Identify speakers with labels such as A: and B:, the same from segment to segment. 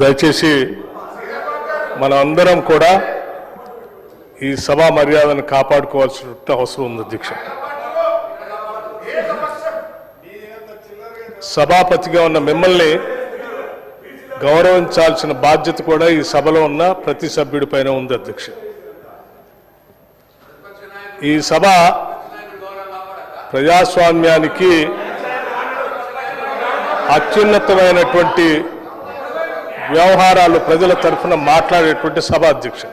A: దయచేసి మనందరం కూడా ఈ సభా మర్యాదను కాపాడుకోవాల్సిన అవసరం ఉంది అధ్యక్ష. సభాపతిగా ఉన్న మిమ్మల్ని గౌరవించాల్సిన బాధ్యత కూడా ఈ సభలో ఉన్న ప్రతి సభ్యుడి పైన ఉంది అధ్యక్ష. ఈ సభ ప్రజాస్వామ్యానికి అత్యున్నతమైనటువంటి వ్యవహారాలు ప్రజల తరఫున మాట్లాడేటువంటి సభ అధ్యక్ష.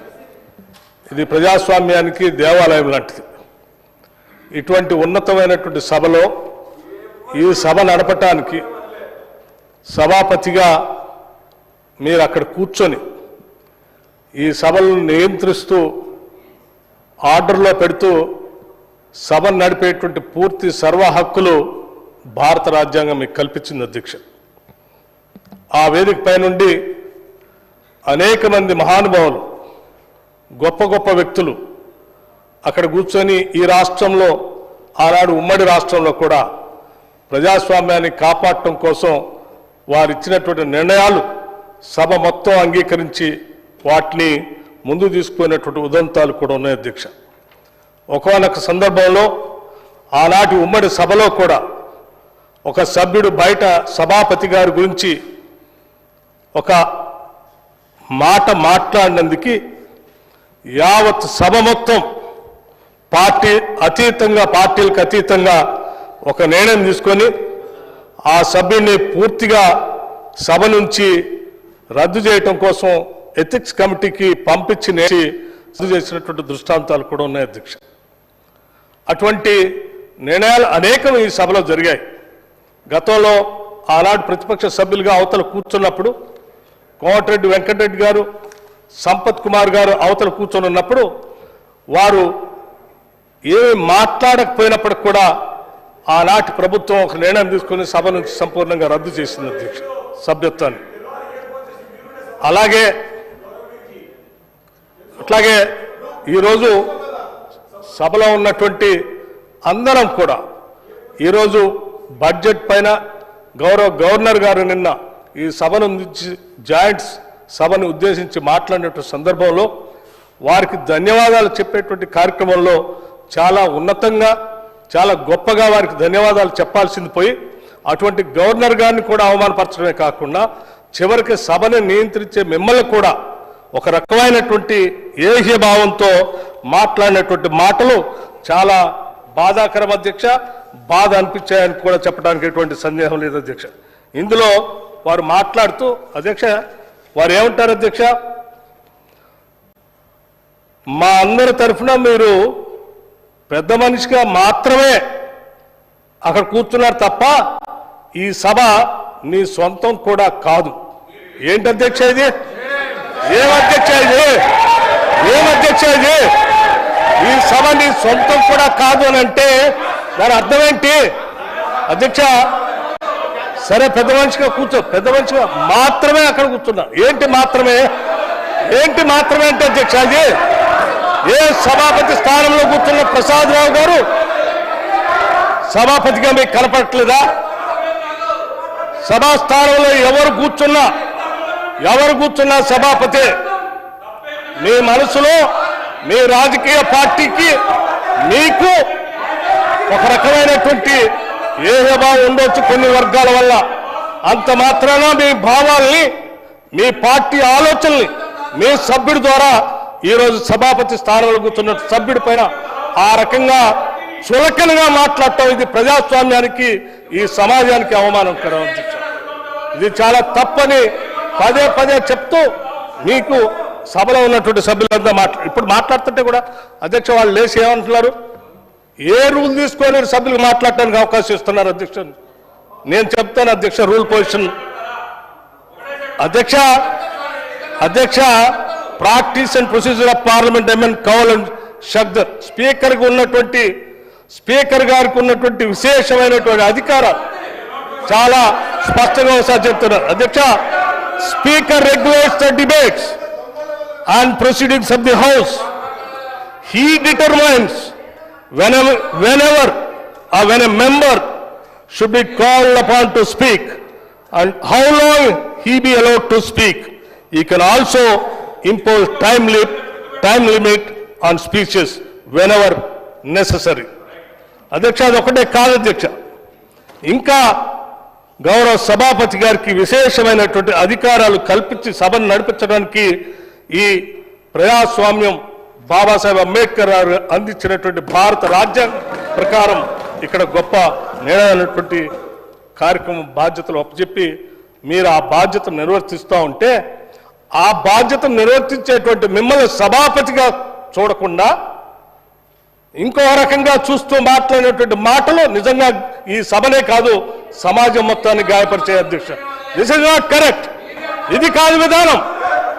A: ఇది ప్రజాస్వామ్యానికి దేవాలయం లాంటిది. ఇటువంటి ఉన్నతమైనటువంటి సభలో ఈ సభ నడపటానికి సభాపతిగా మీరు అక్కడ కూర్చొని ఈ సభలను నియంత్రిస్తూ ఆర్డర్లో పెడుతూ సభను నడిపేటువంటి పూర్తి సర్వ హక్కులు భారత రాజ్యాంగం మీకు కల్పించింది అధ్యక్ష. ఆ వేదిక పై నుండి అనేక మంది మహానుభావులు, గొప్ప గొప్ప వ్యక్తులు అక్కడ కూర్చొని ఈ రాష్ట్రంలో, ఆనాడు ఉమ్మడి రాష్ట్రంలో కూడా ప్రజాస్వామ్యాన్ని కాపాడటం కోసం వారు ఇచ్చినటువంటి నిర్ణయాలు సభ మొత్తం అంగీకరించి వాటిని ముందు తీసుకుపోయినటువంటి ఉదంతాలు కూడా ఉన్నాయి అధ్యక్ష. ఒకానొక సందర్భంలో ఆనాటి ఉమ్మడి సభలో కూడా ఒక సభ్యుడు బయట సభాపతి గారి గురించి ఒక మాట మాట్లాడినందుకు యావత్ సభ మొత్తం పార్టీలకు అతీతంగా ఒక నిర్ణయం తీసుకొని ఆ సభ్యుడిని పూర్తిగా సభ నుంచి రద్దు చేయటం కోసం ఎథిక్స్ కమిటీకి పంపించి రద్దు చేసినటువంటి దృష్టాంతాలు కూడా ఉన్నాయి అధ్యక్ష. అటువంటి నిర్ణయాలు అనేకం ఈ సభలో జరిగాయి. గతంలో ఆనాడు ప్రతిపక్ష సభ్యులుగా అవతల కూర్చున్నప్పుడు కోమటిరెడ్డి వెంకటరెడ్డి గారు, సంపత్ కుమార్ గారు అవతల కూర్చొని ఉన్నప్పుడు వారు ఏమి మాట్లాడకపోయినప్పటికి కూడా ఆనాటి ప్రభుత్వం ఒక నిర్ణయం తీసుకుని సభ నుంచి సంపూర్ణంగా రద్దు చేసింది అధ్యక్ష సభ్యత్వాన్ని. అట్లాగే ఈరోజు సభలో ఉన్నటువంటి అందరం కూడా ఈరోజు బడ్జెట్ పైన గవర్నర్ గారు నిన్న ఈ సభను జాయింట్స్ సభను ఉద్దేశించి మాట్లాడినటువంటి సందర్భంలో వారికి ధన్యవాదాలు చెప్పేటువంటి కార్యక్రమంలో చాలా ఉన్నతంగా, చాలా గొప్పగా వారికి ధన్యవాదాలు చెప్పాల్సింది పోయి అటువంటి గవర్నర్ గారిని కూడా అవమానపరచడమే కాకుండా చివరికి సభను నియంత్రించే మిమ్మల్ని కూడా ఒక రకమైనటువంటి ఏహ్య భావంతో మాట్లాడినటువంటి మాటలు చాలా బాధాకరం అధ్యక్ష. బాధ అనిపించాయని కూడా చెప్పడానికి ఎటువంటి సందేహం లేదు అధ్యక్ష. ఇందులో వారు మాట్లాడుతూ అధ్యక్ష వారు ఏమంటారు అధ్యక్ష, మా అందరి తరఫున మీరు పెద్ద మనిషిగా మాత్రమే అక్కడ కూర్చున్నారు తప్ప ఈ సభ నీ సొంతం కూడా కాదు. ఏంటి అధ్యక్ష ఇది? ఏమధ్యక్ష ఇది? ఏమధ్యక్ష ఇది? ఈ సభ నీ సొంతం కూడా కాదు అని అంటే దాని అర్థం ఏంటి అధ్యక్ష? సరే పెద్ద మనిషిగా కూర్చో, పెద్ద మనిషిగా మాత్రమే అక్కడ కూర్చున్నా. ఏంటి మాత్రమే? ఏంటి మాత్రమే అంటే అధ్యక్ష అది? ఏ సభాపతి స్థానంలో కూర్చున్న ప్రసాద్ రావు గారు సభాపతిగా మీకు కనపడట్లేదా? సభా స్థానంలో ఎవరు కూర్చున్నా సభాపతి. మీ మనసులో మీ రాజకీయ పార్టీకి మీకు ఒక రకమైనటువంటి ఏహభావం ఉండొచ్చు కొన్ని వర్గాల వల్ల. అంత మాత్రాన మీ భావాల్ని, మీ పార్టీ ఆలోచనల్ని మీ సభ్యుడి ద్వారా ఈరోజు సభాపతి స్థానంలో కూర్చున్న సభ్యుడి పైన ఆ రకంగా చులకనగా మాట్లాడటం ఇది ప్రజాస్వామ్యానికి, ఈ సమాజానికి అవమానకరం. ఇది చాలా తప్పని పదే పదే చెప్తూ మీకు సభలో ఉన్నటువంటి సభ్యులంతా ఇప్పుడు మాట్లాడుతుంటే కూడా అధ్యక్ష వాళ్ళు లేచి ఏమంటున్నారు, ఏ రూల్ తీసుకొని సభ్యులకు మాట్లాడటానికి అవకాశం ఇస్తున్నారు అధ్యక్ష? నేను చెప్తాను అధ్యక్ష రూల్ పొజిషన్. అధ్యక్ష practice and procedure of parliament M N Kaul and Shakdher speaker గారికి ఉన్నటువంటి విశేషమైనటువంటి అధికారాలు చాలా స్పష్టంగా ఒకసారి చెప్తున్నారు అధ్యక్ష. Speaker regulates the debates and proceedings of the house. He determines when a member should be called upon to speak and how long he be allowed to speak. he can also impose time limit on speeches whenever necessary. అధ్యక్ష అది ఒకటే కాదు అధ్యక్ష, ఇంకా గౌరవ సభాపతి గారికి విశేషమైనటువంటి అధికారాలు కల్పించి సభను నడిపించడానికి ఈ ప్రజాస్వామ్యం బాబాసాహెబ్ అంబేద్కర్ గారు అందించినటువంటి భారత రాజ్యాంగం ప్రకారం ఇక్కడ గొప్ప నిర్ణయమైనటువంటి కార్యక్రమం బాధ్యతలు అప్పచెప్పి మీరు ఆ బాధ్యతను నిర్వర్తిస్తూ ఉంటే ఆ బాధ్యతను నిర్వర్తించేటువంటి మిమ్మల్ని సభాపతిగా చూడకుండా ఇంకో రకంగా చూస్తూ మాట్లాడినటువంటి మాటలు నిజంగా ఈ సభనే కాదు సమాజం మొత్తాన్ని గాయపరిచే అధ్యక్ష. This is not correct. ఇది కాదు విధానం.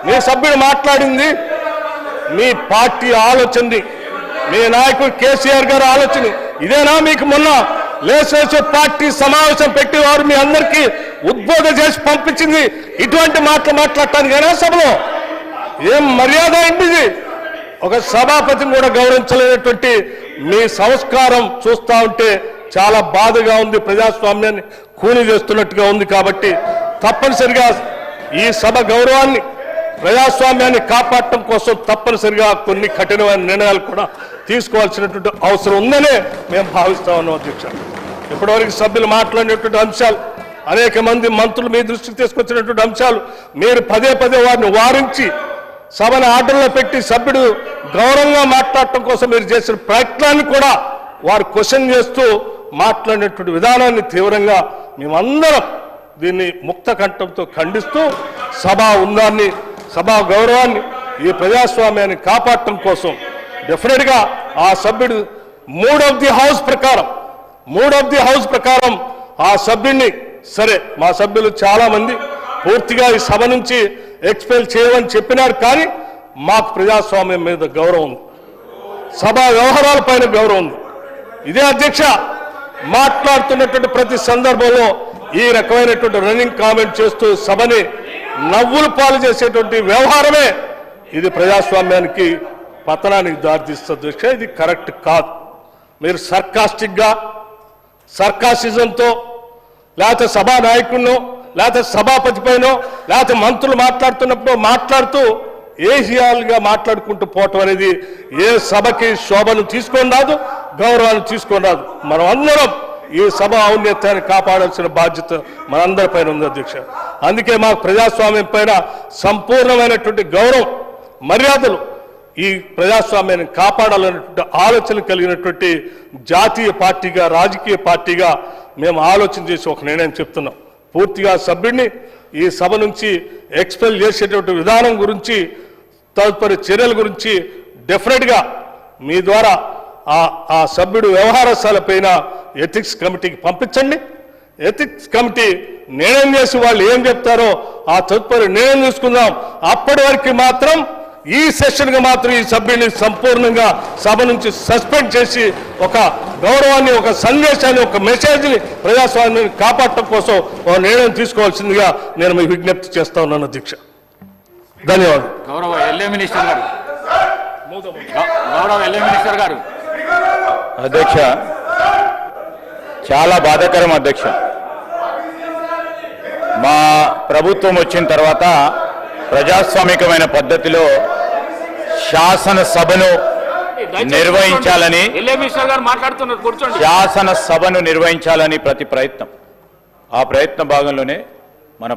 A: మీ సభ్యుడు మాట్లాడింది మీ పార్టీ ఆలోచనది, మీ నాయకుడు కేసీఆర్ గారు ఆలోచన ఇదేనా? మీకు మొన్న లేజిస్లేటివ్ పార్టీ సమావేశం పెట్టి వారు మీ అందరికీ ఉద్బోధన చేసి పంపించింది ఇటువంటి మాటలు మాట్లాడటానికైనా సభలో? ఏం మర్యాద అయింది ఇది? ఒక సభాపతిని కూడా గౌరవించలేనటువంటి మీ సంస్కారం చూస్తూ ఉంటే చాలా బాధగా ఉంది. ప్రజాస్వామ్యాన్ని కూని చేస్తున్నట్టుగా ఉంది. కాబట్టి తప్పనిసరిగా ఈ సభ గౌరవాన్ని ప్రజాస్వామ్యాన్ని కాపాడటం కోసం తప్పనిసరిగా కొన్ని కఠినమైన నిర్ణయాలు కూడా తీసుకోవాల్సినటువంటి అవసరం ఉందనే మేము భావిస్తా ఉన్నాం అధ్యక్ష. ఇప్పటివరకు సభ్యులు మాట్లాడినటువంటి అంశాలు, అనేక మంది మంత్రులు మీ దృష్టికి తీసుకొచ్చినటువంటి అంశాలు మీరు పదే పదే వారిని వారించి సభను ఆర్డర్లో పెట్టి సభ్యుడు గౌరవంగా మాట్లాడటం కోసం మీరు చేసిన ప్రయత్నాన్ని కూడా వారు క్వశ్చన్ చేస్తూ మాట్లాడినటువంటి విధానాన్ని తీవ్రంగా మేమందరం దీన్ని ముక్త కంఠంతో ఖండిస్తూ సభా ఉందాన్ని, సభా గౌరవాన్ని, ఈ ప్రజాస్వామ్యాన్ని కాపాడటం కోసం డెఫినెట్గా ఆ సభ్యుడు మూడ్ ఆఫ్ ది హౌస్ ప్రకారం ఆ సభ్యుడిని, సరే మా సభ్యులు చాలా మంది పూర్తిగా ఈ సభ నుంచి ఎక్స్పెల్ చేయమని చెప్పినారు, కానీ మాకు ప్రజాస్వామ్యం మీద గౌరవం ఉంది, సభా వ్యవహారాలపైన గౌరవం ఉంది. ఇదే అధ్యక్ష మాట్లాడుతున్నటువంటి ప్రతి సందర్భంలో ఈ రకమైనటువంటి రన్నింగ్ కామెంట్ చేస్తూ సభని నవ్వులు పాలు చేసేటువంటి వ్యవహారమే ఇది ప్రజాస్వామ్యానికి పతనానికి దారితీస్తుంది అధ్యక్ష. ఇది కరెక్ట్ కాదు. మీరు సర్కాసిజంతో లేకపోతే సభా నాయకుడినో లేకపోతే సభాపతి పైనో లేకపోతే మంత్రులు మాట్లాడుతున్నప్పుడు మాట్లాడుతూ ఏహియాలుగా మాట్లాడుకుంటూ పోవటం అనేది ఏ సభకి శోభను తీసుకొని రాదు, గౌరవాన్ని తీసుకొని రాదు. మనం అందరం ఈ సభ ఔన్నత్యాన్ని కాపాడాల్సిన బాధ్యత మనందరిపైన ఉంది అధ్యక్ష. అందుకే మాకు ప్రజాస్వామ్యం పైన సంపూర్ణమైనటువంటి గౌరవం, మర్యాదలు, ఈ ప్రజాస్వామ్యాన్ని కాపాడాలనేటువంటి ఆలోచన కలిగినటువంటి జాతీయ పార్టీగా, రాజకీయ పార్టీగా మేము ఆలోచన చేసి ఒక నిర్ణయం చెప్తున్నాం. పూర్తిగా సభ్యుడిని ఈ సభ నుంచి ఎక్స్పెల్ చేసేటువంటి విధానం గురించి, తదుపరి చర్యల గురించి డెఫినెట్గా మీ ద్వారా ఆ సభ్యుడు వ్యవహారశాలపైన ఎథిక్స్ కమిటీకి పంపించండి. ఎథిక్స్ కమిటీ నిర్ణయం చేసి వాళ్ళు ఏం చెప్తారో ఆ తదుపరి నిర్ణయం తీసుకుందాం. అప్పటి వరకు మాత్రం ఈ సెషన్గా మాత్రం ఈ సభ్యుని సంపూర్ణంగా సభ నుంచి సస్పెండ్ చేసి ఒక గౌరవాన్ని, ఒక సందేశాన్ని, ఒక మెసేజ్ని ప్రజాస్వామ్యాన్ని కాపాడటం కోసం ఒక నిర్ణయం తీసుకోవాల్సిందిగా నేను మీకు విజ్ఞప్తి చేస్తా ఉన్నాను అధ్యక్ష. ధన్యవాదాలు.
B: గౌరవ ఎల్ఏ మినిస్టర్ గారు.
C: అధ్యక్ష, చాలా బాధాకరం అధ్యక్ష. మా ప్రభుత్వం వచ్చిన తర్వాత ప్రజాస్వామికమైన పద్ధతిలో శాసనసభను నిర్వహించాలని ప్రతి ప్రయత్నం, ఆ ప్రయత్న భాగంలోనే మన